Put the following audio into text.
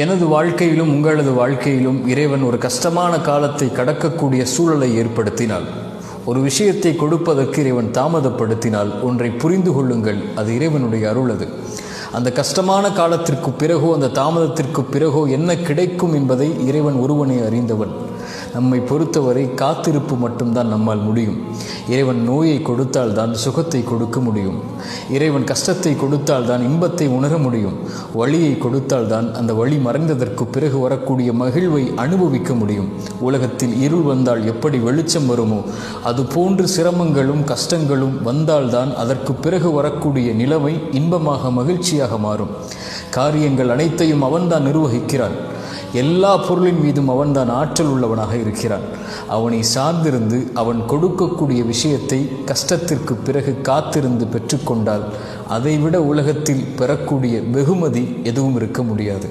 எனது வாழ்க்கையிலும் உங்களது வாழ்க்கையிலும் இறைவன் ஒரு கஷ்டமான காலத்தை கடக்கக்கூடிய சூழலை ஏற்படுத்தினால், ஒரு விஷயத்தை கொடுப்பதற்கு இறைவன் தாமதப்படுத்தினால் ஒன்றை புரிந்து கொள்ளுங்கள், அது இறைவனுடைய அருள். அது அந்த கஷ்டமான காலத்திற்கு பிறகோ அந்த தாமதத்திற்கு பிறகோ என்ன கிடைக்கும் என்பதை இறைவன் ஒருவனே அறிந்தவன். நம்மை பொறுத்தவரை காத்திருப்பு மட்டும்தான் நம்மால் முடியும். இறைவன் நோயை கொடுத்தால் தான் சுகத்தை கொடுக்க முடியும். இறைவன் கஷ்டத்தை கொடுத்தால் தான் இன்பத்தை உணர முடியும். வழியை கொடுத்தால் தான் அந்த வழி மறைந்ததற்கு பிறகு வரக்கூடிய மகிழ்வை அனுபவிக்க முடியும். உலகத்தில் இருள் வந்தால் எப்படி வெளிச்சம் வருமோ அதுபோன்று சிரமங்களும் கஷ்டங்களும் வந்தால்தான் அதற்கு பிறகு வரக்கூடிய நிலைமை இன்பமாக மகிழ்ச்சியாக மாறும். காரியங்கள் அனைத்தையும் அவன்தான் நிர்வகிக்கிறான். எல்லா பொருளின் மீதும் அவன்தான் ஆற்றல் உள்ளவனாக இருக்கிறான். அவனை சார்ந்திருந்து அவன் கொடுக்கக்கூடிய விஷயத்தை கஷ்டத்திற்கு பிறகு காத்திருந்து பெற்றுக்கொண்டால் அதைவிட உலகத்தில் பெறக்கூடிய வெகுமதி எதுவும் இருக்க முடியாது.